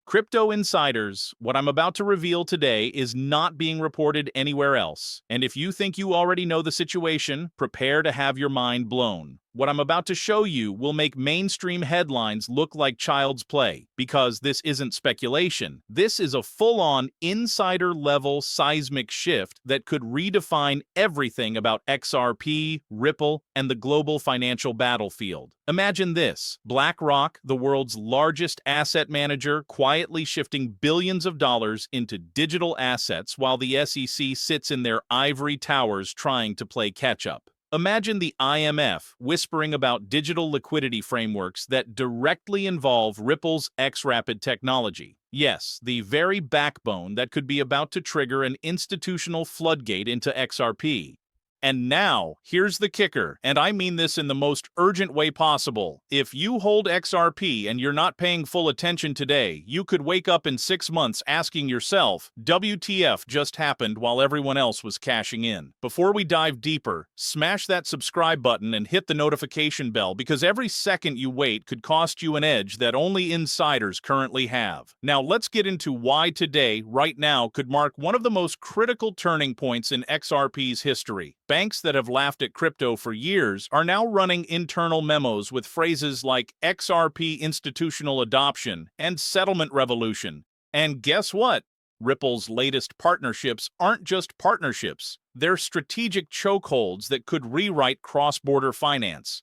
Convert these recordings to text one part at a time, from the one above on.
Crypto insiders, what I'm about to reveal today is not being reported anywhere else. And if you think you already know the situation, prepare to have your mind blown. What I'm about to show you will make mainstream headlines look like child's play, because this isn't speculation. This is a full-on insider-level seismic shift that could redefine everything about XRP, Ripple, and the global financial battlefield. Imagine this: BlackRock, the world's largest asset manager, quietly shifting billions of dollars into digital assets while the SEC sits in their ivory towers trying to play catch-up. Imagine the IMF whispering about digital liquidity frameworks that directly involve Ripple's XRP technology. Yes, the very backbone that could be about to trigger an institutional floodgate into XRP. And now, here's the kicker, and I mean this in the most urgent way possible. If you hold XRP and you're not paying full attention today, you could wake up in 6 months asking yourself, WTF just happened while everyone else was cashing in. Before we dive deeper, smash that subscribe button and hit the notification bell, because every second you wait could cost you an edge that only insiders currently have. Now let's get into why today, right now, could mark one of the most critical turning points in XRP's history. Banks that have laughed at crypto for years are now running internal memos with phrases like XRP institutional adoption and settlement revolution. And guess what? Ripple's latest partnerships aren't just partnerships. They're strategic chokeholds that could rewrite cross-border finance.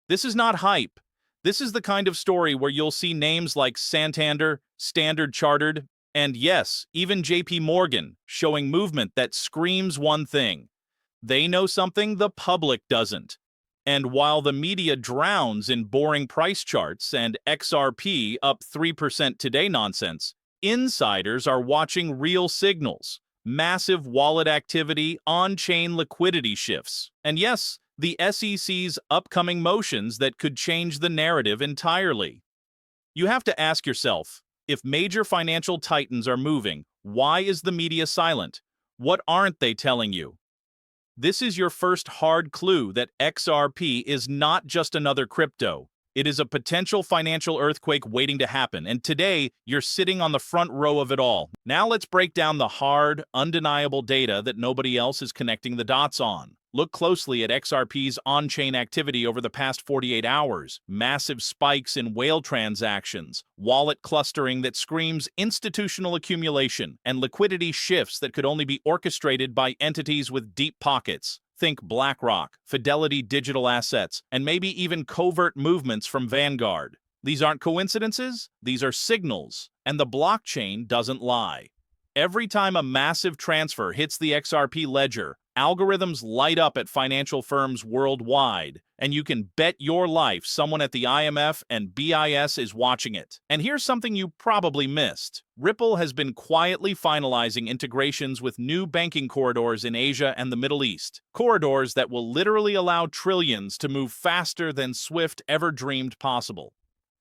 This is not hype. This is the kind of story where you'll see names like Santander, Standard Chartered, and yes, even JP Morgan showing movement that screams one thing: they know something the public doesn't. And while the media drowns in boring price charts and XRP up 3% today nonsense, insiders are watching real signals: massive wallet activity, on-chain liquidity shifts, and yes, the SEC's upcoming motions that could change the narrative entirely. You have to ask yourself, if major financial titans are moving, why is the media silent? What aren't they telling you? This is your first hard clue that XRP is not just another crypto. It is a potential financial earthquake waiting to happen, and today, you're sitting on the front row of it all. Now let's break down the hard, undeniable data that nobody else is connecting the dots on. Look closely at XRP's on-chain activity over the past 48 hours. Massive spikes in whale transactions, wallet clustering that screams institutional accumulation, and liquidity shifts that could only be orchestrated by entities with deep pockets. Think BlackRock, Fidelity Digital Assets, and maybe even covert movements from Vanguard. These aren't coincidences, these are signals, and the blockchain doesn't lie. Every time a massive transfer hits the XRP ledger, algorithms light up at financial firms worldwide, and you can bet your life someone at the IMF and BIS is watching it. And here's something you probably missed. Ripple has been quietly finalizing integrations with new banking corridors in Asia and the Middle East. Corridors that will literally allow trillions to move faster than Swift ever dreamed possible.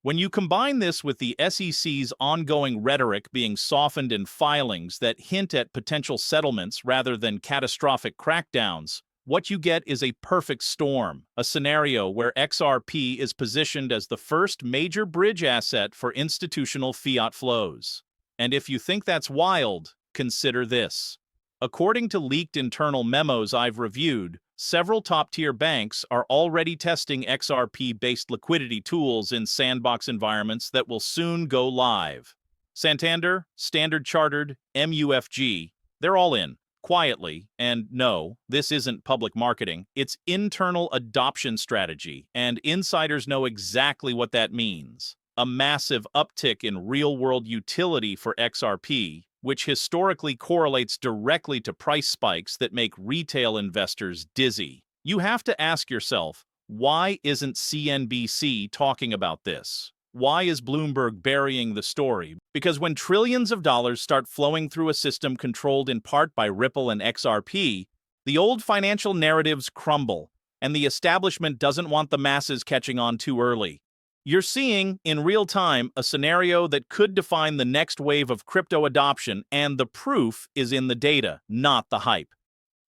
When you combine this with the SEC's ongoing rhetoric being softened in filings that hint at potential settlements rather than catastrophic crackdowns, what you get is a perfect storm, a scenario where XRP is positioned as the first major bridge asset for institutional fiat flows. And if you think that's wild, consider this. According to leaked internal memos I've reviewed, several top-tier banks are already testing XRP-based liquidity tools in sandbox environments that will soon go live. Santander, Standard Chartered, MUFG, they're all in, quietly, and no, this isn't public marketing, it's internal adoption strategy, and insiders know exactly what that means. A massive uptick in real-world utility for XRP, which historically correlates directly to price spikes that make retail investors dizzy. You have to ask yourself, why isn't CNBC talking about this? Why is Bloomberg burying the story? Because when trillions of dollars start flowing through a system controlled in part by Ripple and XRP, the old financial narratives crumble, and the establishment doesn't want the masses catching on too early. You're seeing, in real time, a scenario that could define the next wave of crypto adoption, and the proof is in the data, not the hype.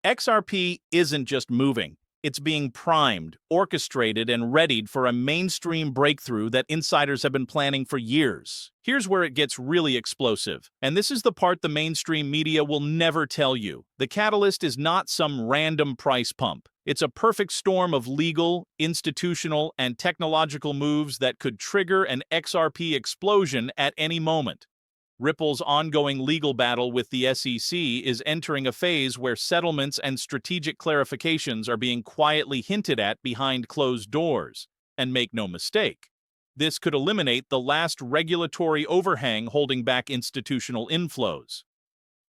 XRP isn't just moving, It's being primed, orchestrated, and readied for a mainstream breakthrough that insiders have been planning for years. Here's where it gets really explosive, and this is the part the mainstream media will never tell you. The catalyst is not some random price pump. It's a perfect storm of legal, institutional, and technological moves that could trigger an XRP explosion at any moment. Ripple's ongoing legal battle with the SEC is entering a phase where settlements and strategic clarifications are being quietly hinted at behind closed doors. And make no mistake, this could eliminate the last regulatory overhang holding back institutional inflows.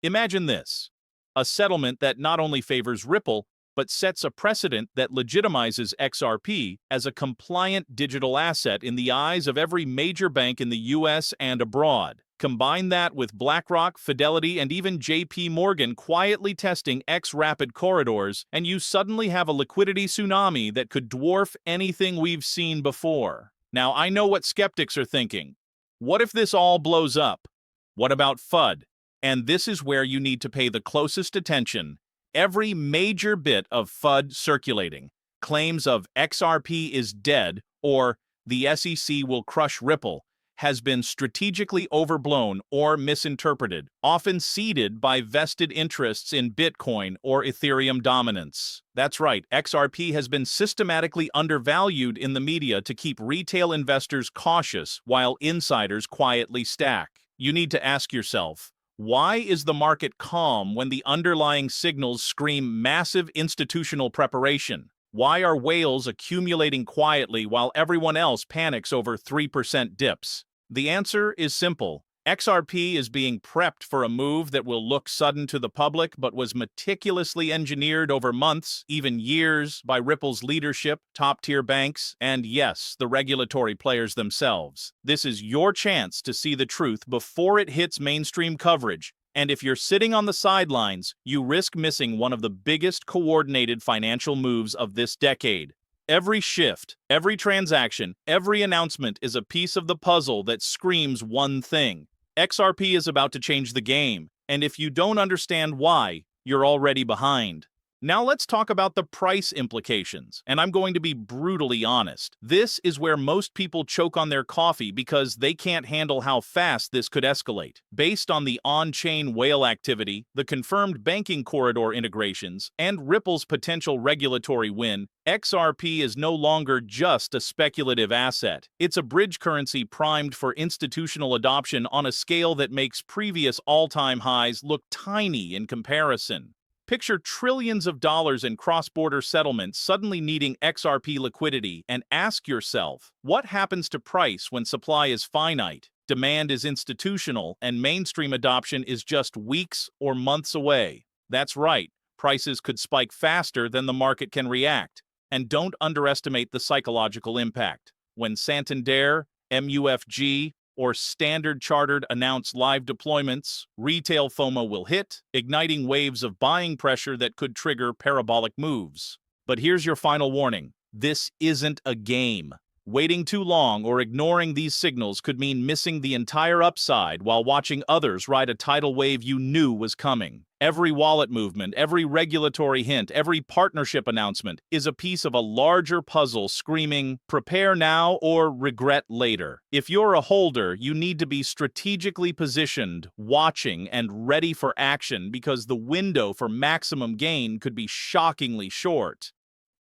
Imagine this: a settlement that not only favors Ripple, but sets a precedent that legitimizes XRP as a compliant digital asset in the eyes of every major bank in the US and abroad. Combine that with BlackRock, Fidelity, and even JP Morgan quietly testing X-Rapid corridors, and you suddenly have a liquidity tsunami that could dwarf anything we've seen before. Now, I know what skeptics are thinking. What if this all blows up? What about FUD? And this is where you need to pay the closest attention. Every major bit of FUD circulating, claims of XRP is dead or the SEC will crush Ripple, has been strategically overblown or misinterpreted, often seeded by vested interests in Bitcoin or Ethereum dominance. That's right, XRP has been systematically undervalued in the media to keep retail investors cautious while insiders quietly stack. You need to ask yourself, why is the market calm when the underlying signals scream massive institutional preparation? Why are whales accumulating quietly while everyone else panics over 3% dips? The answer is simple. XRP is being prepped for a move that will look sudden to the public but was meticulously engineered over months, even years, by Ripple's leadership, top-tier banks, and yes, the regulatory players themselves. This is your chance to see the truth before it hits mainstream coverage. And if you're sitting on the sidelines, you risk missing one of the biggest coordinated financial moves of this decade. Every shift, every transaction, every announcement is a piece of the puzzle that screams one thing. XRP is about to change the game, and if you don't understand why, you're already behind. Now let's talk about the price implications, and I'm going to be brutally honest. This is where most people choke on their coffee because they can't handle how fast this could escalate. Based on the on-chain whale activity, the confirmed banking corridor integrations, and Ripple's potential regulatory win, XRP is no longer just a speculative asset. It's a bridge currency primed for institutional adoption on a scale that makes previous all-time highs look tiny in comparison. Picture trillions of dollars in cross-border settlements suddenly needing XRP liquidity, and ask yourself, what happens to price when supply is finite, demand is institutional, and mainstream adoption is just weeks or months away? That's right, prices could spike faster than the market can react. And don't underestimate the psychological impact. When Santander, MUFG, or Standard Chartered announce live deployments, retail FOMO will hit, igniting waves of buying pressure that could trigger parabolic moves. But here's your final warning. This isn't a game. Waiting too long or ignoring these signals could mean missing the entire upside while watching others ride a tidal wave you knew was coming. Every wallet movement, every regulatory hint, every partnership announcement is a piece of a larger puzzle screaming, prepare now or regret later. If you're a holder, you need to be strategically positioned, watching, and ready for action because the window for maximum gain could be shockingly short.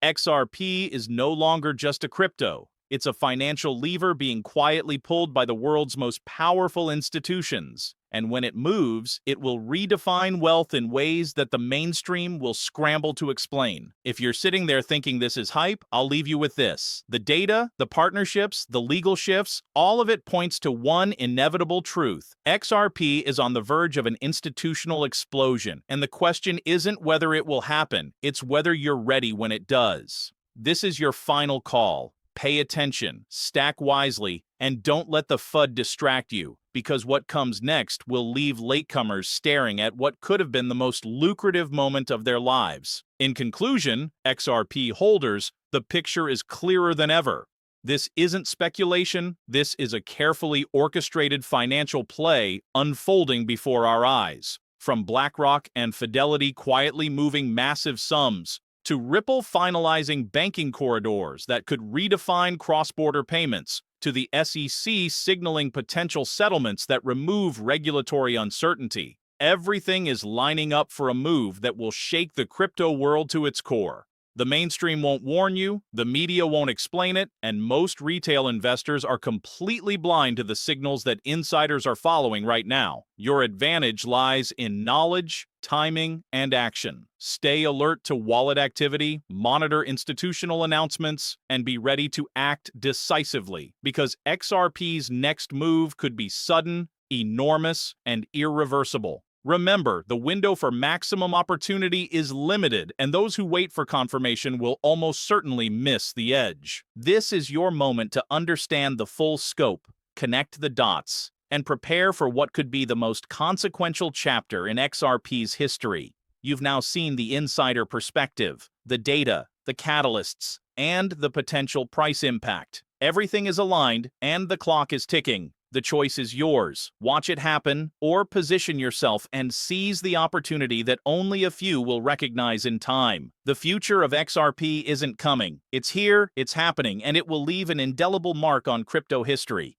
XRP is no longer just a crypto. It's a financial lever being quietly pulled by the world's most powerful institutions. And when it moves, it will redefine wealth in ways that the mainstream will scramble to explain. If you're sitting there thinking this is hype, I'll leave you with this. The data, the partnerships, the legal shifts, all of it points to one inevitable truth. XRP is on the verge of an institutional explosion, and the question isn't whether it will happen, it's whether you're ready when it does. This is your final call. Pay attention, stack wisely, and don't let the FUD distract you, because what comes next will leave latecomers staring at what could have been the most lucrative moment of their lives. In conclusion, XRP holders, the picture is clearer than ever. This isn't speculation, this is a carefully orchestrated financial play unfolding before our eyes. From BlackRock and Fidelity quietly moving massive sums, to Ripple finalizing banking corridors that could redefine cross-border payments, to the SEC signaling potential settlements that remove regulatory uncertainty. Everything is lining up for a move that will shake the crypto world to its core. The mainstream won't warn you, the media won't explain it, and most retail investors are completely blind to the signals that insiders are following right now. Your advantage lies in knowledge, timing, and action. Stay alert to wallet activity, monitor institutional announcements, and be ready to act decisively, because XRP's next move could be sudden, enormous, and irreversible. Remember, the window for maximum opportunity is limited, and those who wait for confirmation will almost certainly miss the edge. This is your moment to understand the full scope, connect the dots, and prepare for what could be the most consequential chapter in XRP's history. You've now seen the insider perspective, the data, the catalysts, and the potential price impact. Everything is aligned, and the clock is ticking. The choice is yours. Watch it happen, or position yourself and seize the opportunity that only a few will recognize in time. The future of XRP isn't coming. It's here, it's happening, and it will leave an indelible mark on crypto history.